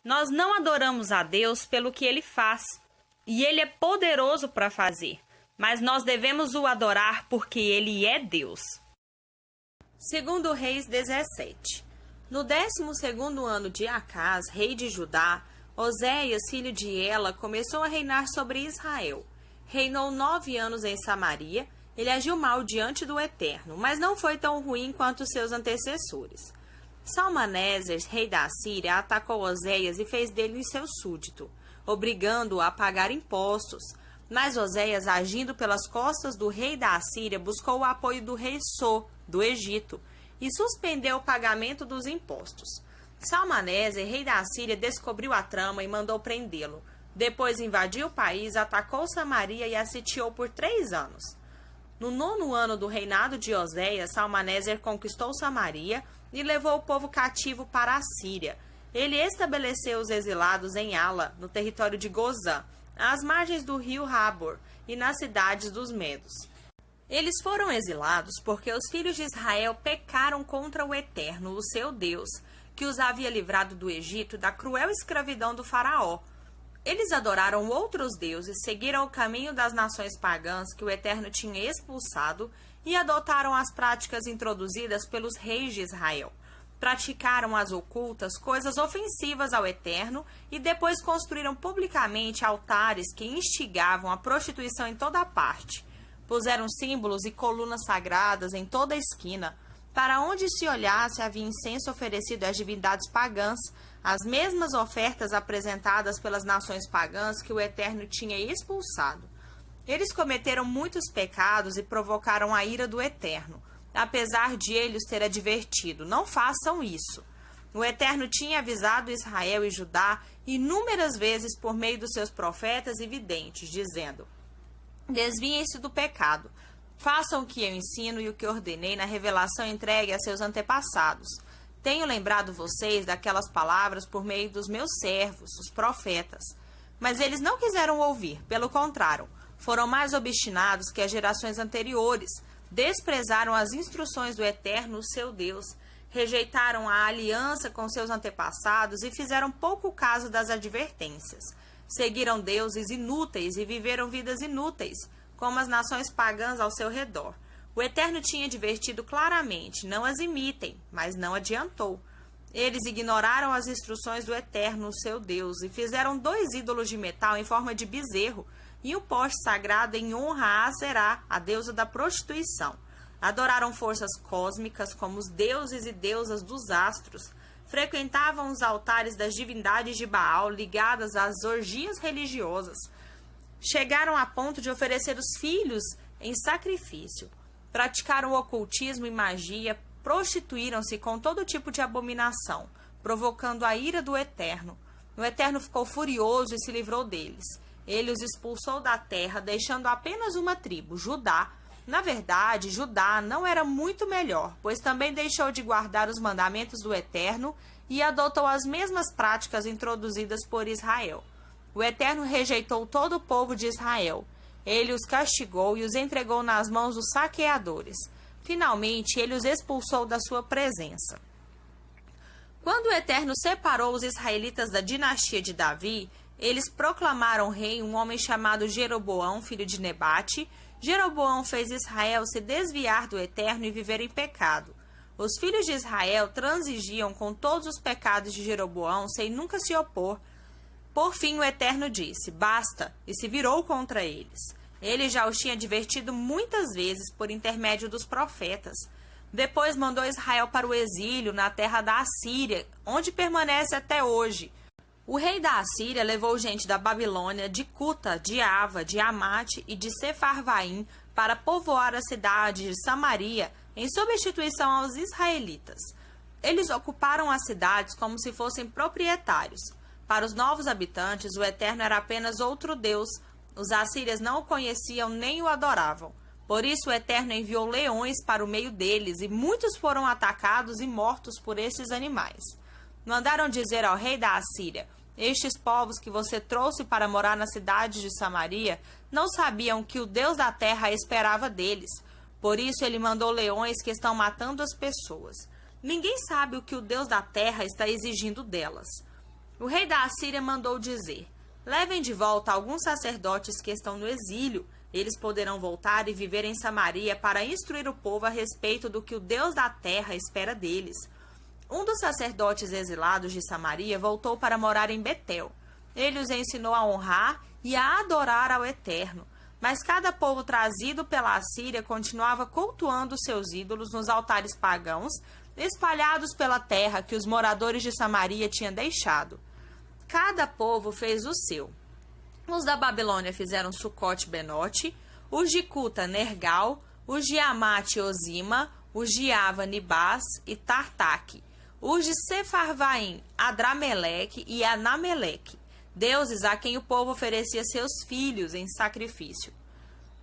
Nós não adoramos a Deus pelo que Ele faz, e Ele é poderoso para fazer, mas nós devemos o adorar porque Ele é Deus. Segundo Reis 17. No 12º ano de Acás, rei de Judá, Oséias, filho de Ela, começou a reinar sobre Israel. Reinou 9 anos em Samaria. Ele agiu mal diante do Eterno, mas não foi tão ruim quanto seus antecessores. Salmaneser, rei da Síria, atacou Oséias e fez dele seu súdito, obrigando-o a pagar impostos. Mas Oséias, agindo pelas costas do rei da Síria, buscou o apoio do rei So, do Egito, e suspendeu o pagamento dos impostos. Salmaneser, rei da Síria, descobriu a trama e mandou prendê-lo. Depois invadiu o país, atacou Samaria e a sitiou por 3 anos. No 9º ano do reinado de Oséias, Salmaneser conquistou Samaria e levou o povo cativo para a Síria. Ele estabeleceu os exilados em Ala, no território de Gozã, às margens do rio Habor e nas cidades dos Medos. Eles foram exilados porque os filhos de Israel pecaram contra o Eterno, o seu Deus, que os havia livrado do Egito da cruel escravidão do faraó. Eles adoraram outros deuses, seguiram o caminho das nações pagãs que o Eterno tinha expulsado e adotaram as práticas introduzidas pelos reis de Israel. Praticaram as ocultas, coisas ofensivas ao Eterno, e depois construíram publicamente altares que instigavam a prostituição em toda parte. Puseram símbolos e colunas sagradas em toda a esquina. Para onde se olhasse havia incenso oferecido às divindades pagãs, as mesmas ofertas apresentadas pelas nações pagãs que o Eterno tinha expulsado. Eles cometeram muitos pecados e provocaram a ira do Eterno, apesar de ele os ter advertido: não façam isso. O Eterno tinha avisado Israel e Judá inúmeras vezes por meio dos seus profetas e videntes, dizendo: desviem-se do pecado, façam o que eu ensino e o que ordenei na revelação entregue a seus antepassados. Tenho lembrado vocês daquelas palavras por meio dos meus servos, os profetas. Mas eles não quiseram ouvir, pelo contrário, foram mais obstinados que as gerações anteriores, desprezaram as instruções do Eterno, seu Deus, rejeitaram a aliança com seus antepassados e fizeram pouco caso das advertências. Seguiram deuses inúteis e viveram vidas inúteis, como as nações pagãs ao seu redor. O Eterno tinha advertido claramente: não as imitem, mas não adiantou. Eles ignoraram as instruções do Eterno, seu Deus, e fizeram 2 ídolos de metal em forma de bezerro e um poste sagrado em honra a Aserá, a deusa da prostituição. Adoraram forças cósmicas como os deuses e deusas dos astros. Frequentavam os altares das divindades de Baal ligadas às orgias religiosas. Chegaram a ponto de oferecer os filhos em sacrifício. Praticaram ocultismo e magia, prostituíram-se com todo tipo de abominação, provocando a ira do Eterno. O Eterno ficou furioso e se livrou deles. Ele os expulsou da terra, deixando apenas uma tribo, Judá. Na verdade, Judá não era muito melhor, pois também deixou de guardar os mandamentos do Eterno e adotou as mesmas práticas introduzidas por Israel. O Eterno rejeitou todo o povo de Israel. Ele os castigou e os entregou nas mãos dos saqueadores. Finalmente, ele os expulsou da sua presença. Quando o Eterno separou os israelitas da dinastia de Davi, eles proclamaram rei um homem chamado Jeroboão, filho de Nebate. Jeroboão fez Israel se desviar do Eterno e viver em pecado. Os filhos de Israel transigiam com todos os pecados de Jeroboão sem nunca se opor. Por fim, o Eterno disse: basta, e se virou contra eles. Ele já os tinha advertido muitas vezes por intermédio dos profetas. Depois mandou Israel para o exílio na terra da Assíria, onde permanece até hoje. O rei da Assíria levou gente da Babilônia, de Cuta, de Ava, de Amate e de Sefarvaim para povoar a cidade de Samaria, em substituição aos israelitas. Eles ocuparam as cidades como se fossem proprietários. Para os novos habitantes, o Eterno era apenas outro Deus. Os assírios não o conheciam nem o adoravam. Por isso o Eterno enviou leões para o meio deles, e muitos foram atacados e mortos por esses animais. Mandaram dizer ao rei da Assíria: estes povos que você trouxe para morar na cidade de Samaria não sabiam que o Deus da terra esperava deles. Por isso ele mandou leões que estão matando as pessoas. Ninguém sabe o que o Deus da terra está exigindo delas. O rei da Assíria mandou dizer: levem de volta alguns sacerdotes que estão no exílio. Eles poderão voltar e viver em Samaria para instruir o povo a respeito do que o Deus da terra espera deles. Um dos sacerdotes exilados de Samaria voltou para morar em Betel. Ele os ensinou a honrar e a adorar ao Eterno. Mas cada povo trazido pela Assíria continuava cultuando seus ídolos nos altares pagãos, espalhados pela terra que os moradores de Samaria tinham deixado. Cada povo fez o seu. Os da Babilônia fizeram Sucote-Benote, os de Cuta, Nergal, os de Amate, Ozima, os de Ava, Nibás e Tartaque, os de Sefarvaim, Adrameleque e Anameleque, deuses a quem o povo oferecia seus filhos em sacrifício.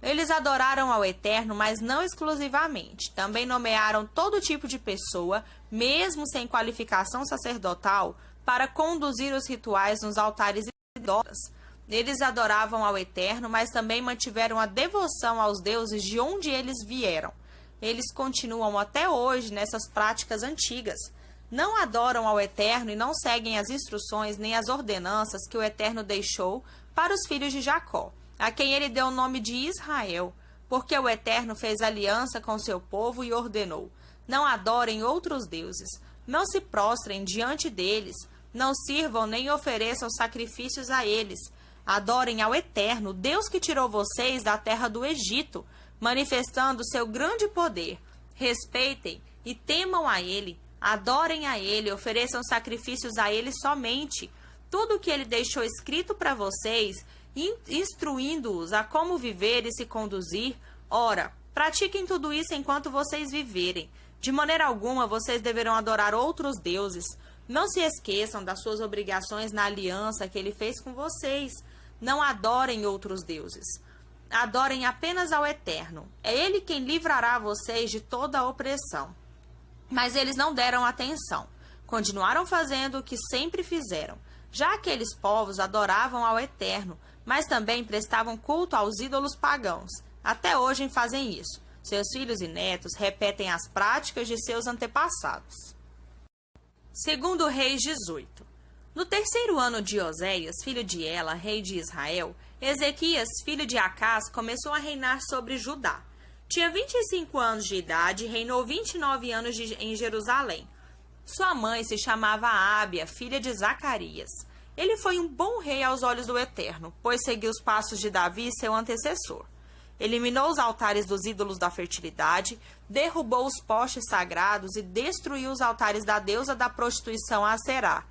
Eles adoraram ao Eterno, mas não exclusivamente. Também nomearam todo tipo de pessoa, mesmo sem qualificação sacerdotal, para conduzir os rituais nos altares idólatras. Eles adoravam ao Eterno, mas também mantiveram a devoção aos deuses de onde eles vieram. Eles continuam até hoje nessas práticas antigas. Não adoram ao Eterno e não seguem as instruções nem as ordenanças que o Eterno deixou para os filhos de Jacó, a quem ele deu o nome de Israel, porque o Eterno fez aliança com seu povo e ordenou: não adorem outros deuses, não se prostrem diante deles, não sirvam nem ofereçam sacrifícios a eles. Adorem ao Eterno, Deus que tirou vocês da terra do Egito, manifestando seu grande poder. Respeitem e temam a Ele, adorem a Ele, ofereçam sacrifícios a Ele somente. Tudo o que Ele deixou escrito para vocês, instruindo-os a como viver e se conduzir, ora, pratiquem tudo isso enquanto vocês viverem. De maneira alguma vocês deverão adorar outros deuses. Não se esqueçam das suas obrigações na aliança que Ele fez com vocês. Não adorem outros deuses. Adorem apenas ao Eterno. É Ele quem livrará vocês de toda a opressão. Mas eles não deram atenção. Continuaram fazendo o que sempre fizeram. Já aqueles povos adoravam ao Eterno, mas também prestavam culto aos ídolos pagãos. Até hoje fazem isso. Seus filhos e netos repetem as práticas de seus antepassados. Segundo Reis 18. No terceiro ano de Oséias, filho de Ela, rei de Israel, Ezequias, filho de Acás, começou a reinar sobre Judá. Tinha 25 anos de idade e reinou 29 anos em Jerusalém. Sua mãe se chamava Ábia, filha de Zacarias. Ele foi um bom rei aos olhos do Eterno, pois seguiu os passos de Davi, seu antecessor. Eliminou os altares dos ídolos da fertilidade, derrubou os postes sagrados e destruiu os altares da deusa da prostituição Aserá.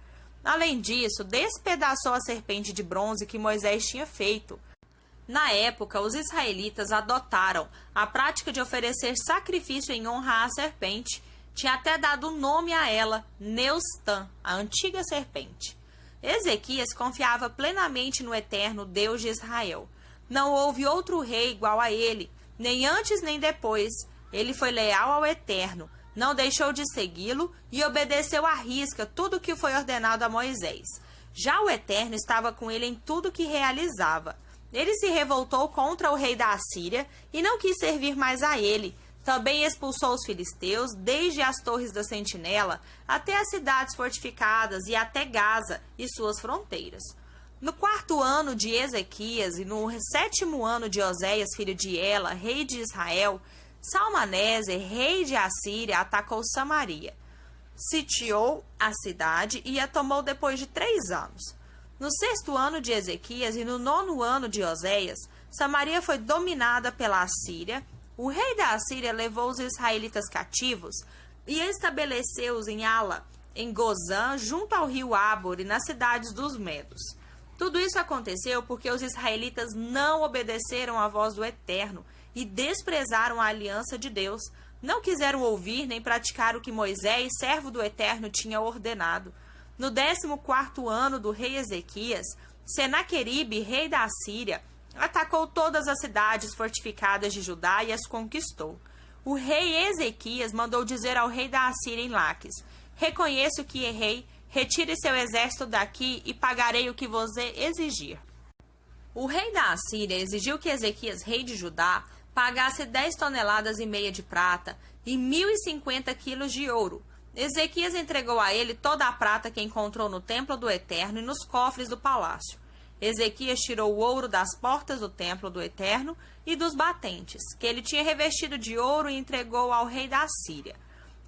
Além disso, despedaçou a serpente de bronze que Moisés tinha feito. Na época, os israelitas adotaram a prática de oferecer sacrifício em honra à serpente. Tinha até dado nome a ela, Neustã, a antiga serpente. Ezequias confiava plenamente no Eterno, Deus de Israel. Não houve outro rei igual a ele, nem antes nem depois. Ele foi leal ao Eterno, não deixou de segui-lo e obedeceu à risca tudo o que foi ordenado a Moisés. Já o Eterno estava com ele em tudo que realizava. Ele se revoltou contra o rei da Assíria e não quis servir mais a ele. Também expulsou os filisteus, desde as torres da sentinela até as cidades fortificadas e até Gaza e suas fronteiras. No 4º ano de Ezequias e no 7º ano de Oséias, filho de Ela, rei de Israel, Salmaneser, rei de Assíria, atacou Samaria. Sitiou a cidade e a tomou depois de 3 anos. No 6º ano de Ezequias e no 9º ano de Oséias, Samaria foi dominada pela Assíria. O rei da Assíria levou os israelitas cativos e estabeleceu-os em Ala, em Gozã, junto ao rio Ábor e nas cidades dos Medos. Tudo isso aconteceu porque os israelitas não obedeceram à voz do Eterno e desprezaram a aliança de Deus. Não quiseram ouvir nem praticar o que Moisés, servo do Eterno, tinha ordenado. No 14º ano do rei Ezequias, Senaqueribe, rei da Assíria, atacou todas as cidades fortificadas de Judá e as conquistou. O rei Ezequias mandou dizer ao rei da Assíria em Laques: reconheço que errei, retire seu exército daqui e pagarei o que você exigir. O rei da Assíria exigiu que Ezequias, rei de Judá, pagasse 10,5 toneladas de prata e 1.050 quilos de ouro. Ezequias entregou a ele toda a prata que encontrou no templo do Eterno e nos cofres do palácio. Ezequias tirou o ouro das portas do templo do Eterno e dos batentes, que ele tinha revestido de ouro, e entregou ao rei da Assíria.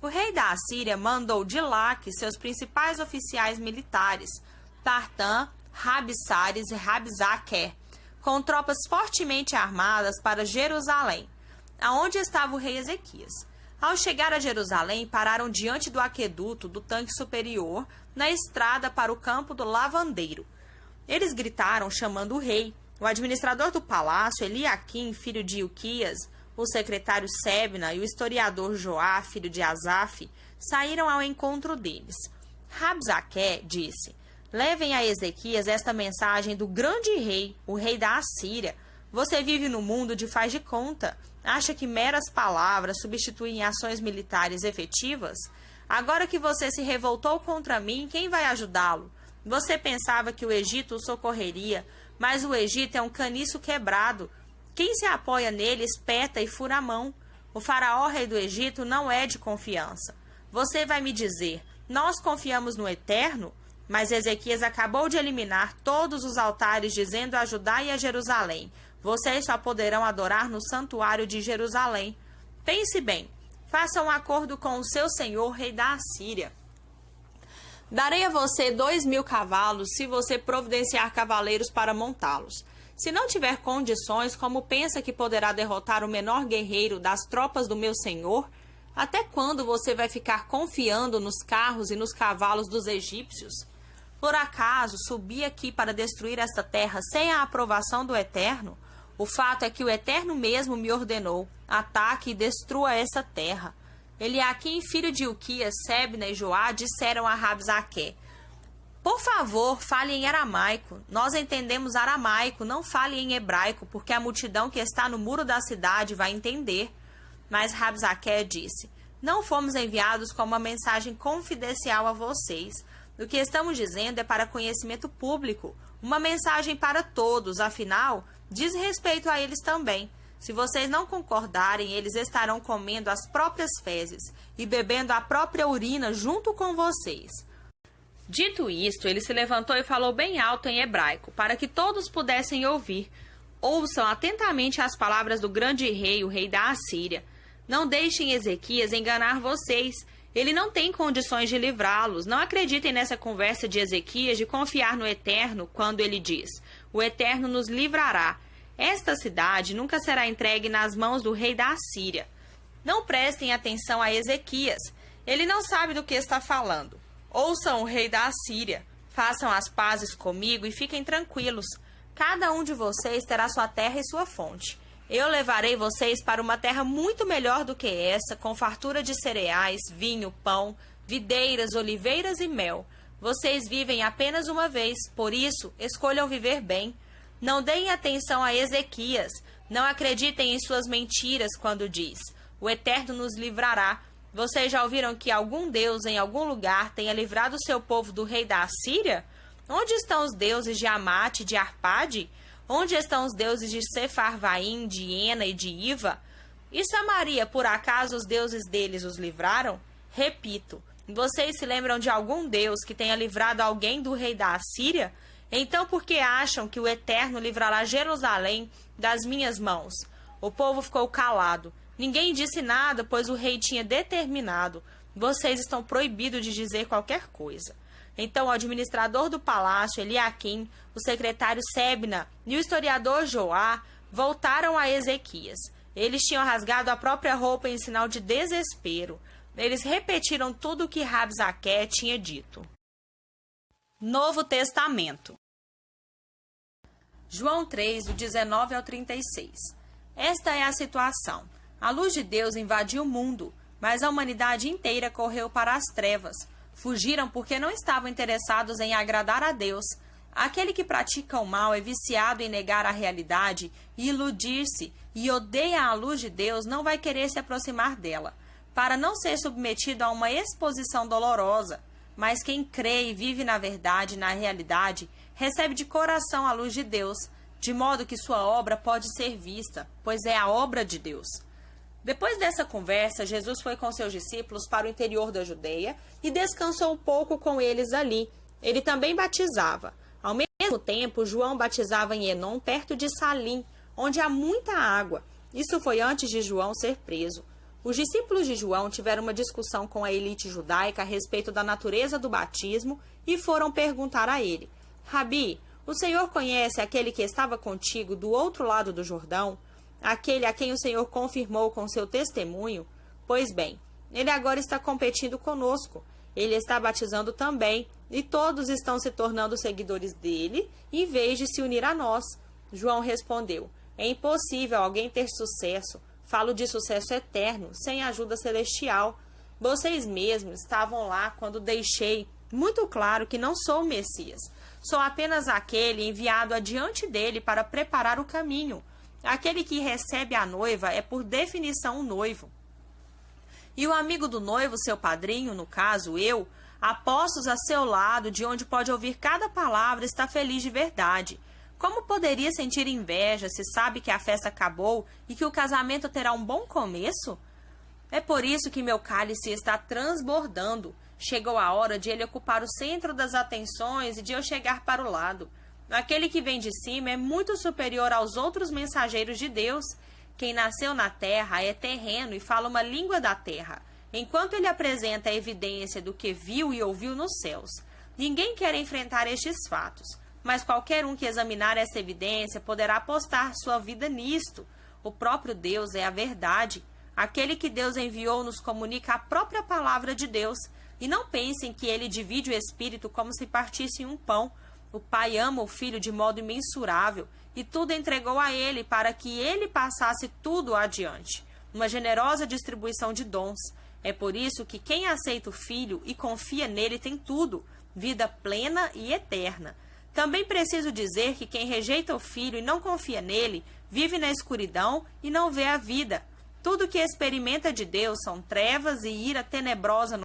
O rei da Assíria mandou de Laque seus principais oficiais militares, Tartã, Rabsares e Rabsaqué, com tropas fortemente armadas para Jerusalém, aonde estava o rei Ezequias. Ao chegar a Jerusalém, pararam diante do aqueduto do tanque superior, na estrada para o campo do lavandeiro. Eles gritaram, chamando o rei. O administrador do palácio, Eliaquim, filho de Ilquias, o secretário Sebna e o historiador Joá, filho de Asaf, saíram ao encontro deles. Rabsaqué disse: levem a Ezequias esta mensagem do grande rei, o rei da Assíria. Você vive no mundo de faz de conta. Acha que meras palavras substituem ações militares efetivas? Agora que você se revoltou contra mim, quem vai ajudá-lo? Você pensava que o Egito o socorreria, mas o Egito é um caniço quebrado. Quem se apoia nele espeta e fura a mão. O faraó rei do Egito não é de confiança. Você vai me dizer, nós confiamos no Eterno? Mas Ezequias acabou de eliminar todos os altares, dizendo a Judá e a Jerusalém: vocês só poderão adorar no santuário de Jerusalém. Pense bem, faça um acordo com o seu senhor, rei da Assíria. Darei a você 2.000 cavalos se você providenciar cavaleiros para montá-los. Se não tiver condições, como pensa que poderá derrotar o menor guerreiro das tropas do meu senhor? Até quando você vai ficar confiando nos carros e nos cavalos dos egípcios? Por acaso subi aqui para destruir esta terra sem a aprovação do Eterno? O fato é que o Eterno mesmo me ordenou: ataque e destrua essa terra. Eliaquim, filho de Ilquias, Sebna e Joá disseram a Rabsaqué: por favor, fale em aramaico. Nós entendemos aramaico, não fale em hebraico, porque a multidão que está no muro da cidade vai entender. Mas Rabsaqué disse: não fomos enviados com uma mensagem confidencial a vocês. O que estamos dizendo é para conhecimento público, uma mensagem para todos, afinal, diz respeito a eles também. Se vocês não concordarem, eles estarão comendo as próprias fezes e bebendo a própria urina junto com vocês. Dito isto, ele se levantou e falou bem alto em hebraico, para que todos pudessem ouvir. Ouçam atentamente as palavras do grande rei, o rei da Assíria. Não deixem Ezequias enganar vocês. Ele não tem condições de livrá-los. Não acreditem nessa conversa de Ezequias de confiar no Eterno quando ele diz: o Eterno nos livrará. Esta cidade nunca será entregue nas mãos do rei da Assíria. Não prestem atenção a Ezequias. Ele não sabe do que está falando. Ouçam o rei da Assíria. Façam as pazes comigo e fiquem tranquilos. Cada um de vocês terá sua terra e sua fonte. Eu levarei vocês para uma terra muito melhor do que essa, com fartura de cereais, vinho, pão, videiras, oliveiras e mel. Vocês vivem apenas uma vez, por isso, escolham viver bem. Não deem atenção a Ezequias. Não acreditem em suas mentiras quando diz: o Eterno nos livrará. Vocês já ouviram que algum Deus em algum lugar tenha livrado o seu povo do rei da Assíria? Onde estão os deuses de Amate e de Arpade? Onde estão os deuses de Sefarvaim, de Ena e de Iva? E Samaria, por acaso os deuses deles os livraram? Repito, vocês se lembram de algum deus que tenha livrado alguém do rei da Assíria? Então por que acham que o Eterno livrará Jerusalém das minhas mãos? O povo ficou calado. Ninguém disse nada, pois o rei tinha determinado: vocês estão proibidos de dizer qualquer coisa. Então o administrador do palácio, Eliaquim, o secretário Sebna e o historiador Joá voltaram a Ezequias. Eles tinham rasgado a própria roupa em sinal de desespero. Eles repetiram tudo o que Rabsaqué tinha dito. Novo Testamento. João 3, do 19 ao 36. Esta é a situação. A luz de Deus invadiu o mundo, mas a humanidade inteira correu para as trevas. Fugiram porque não estavam interessados em agradar a Deus. Aquele que pratica o mal é viciado em negar a realidade e iludir-se, e odeia a luz de Deus, não vai querer se aproximar dela, para não ser submetido a uma exposição dolorosa. Mas quem crê e vive na verdade, na realidade, recebe de coração a luz de Deus, de modo que sua obra pode ser vista, pois é a obra de Deus. Depois dessa conversa, Jesus foi com seus discípulos para o interior da Judeia e descansou um pouco com eles ali. Ele também batizava. Ao mesmo tempo, João batizava em Enom, perto de Salim, onde há muita água. Isso foi antes de João ser preso. Os discípulos de João tiveram uma discussão com a elite judaica a respeito da natureza do batismo e foram perguntar a ele: Rabi, o Senhor conhece aquele que estava contigo do outro lado do Jordão? Aquele a quem o Senhor confirmou com seu testemunho? Pois bem, ele agora está competindo conosco. Ele está batizando também, e todos estão se tornando seguidores dele, em vez de se unir a nós. João respondeu: é impossível alguém ter sucesso, falo de sucesso eterno, sem ajuda celestial. Vocês mesmos estavam lá quando deixei muito claro que não sou o Messias. Sou apenas aquele enviado adiante dele para preparar o caminho. Aquele que recebe a noiva é, por definição, o noivo. E o amigo do noivo, seu padrinho, no caso, eu, apostos a seu lado, de onde pode ouvir cada palavra, está feliz de verdade. Como poderia sentir inveja se sabe que a festa acabou e que o casamento terá um bom começo? É por isso que meu cálice está transbordando. Chegou a hora de ele ocupar o centro das atenções e de eu chegar para o lado. Aquele que vem de cima é muito superior aos outros mensageiros de Deus. Quem nasceu na terra é terreno e fala uma língua da terra, enquanto ele apresenta a evidência do que viu e ouviu nos céus. Ninguém quer enfrentar estes fatos, mas qualquer um que examinar essa evidência poderá apostar sua vida nisto. O próprio Deus é a verdade. Aquele que Deus enviou nos comunica a própria palavra de Deus. E não pensem que ele divide o Espírito como se partisse um pão. O Pai ama o Filho de modo imensurável e tudo entregou a ele para que ele passasse tudo adiante. Uma generosa distribuição de dons. É por isso que quem aceita o Filho e confia nele tem tudo, vida plena e eterna. Também preciso dizer que quem rejeita o Filho e não confia nele, vive na escuridão e não vê a vida. Tudo que experimenta de Deus são trevas e ira tenebrosa no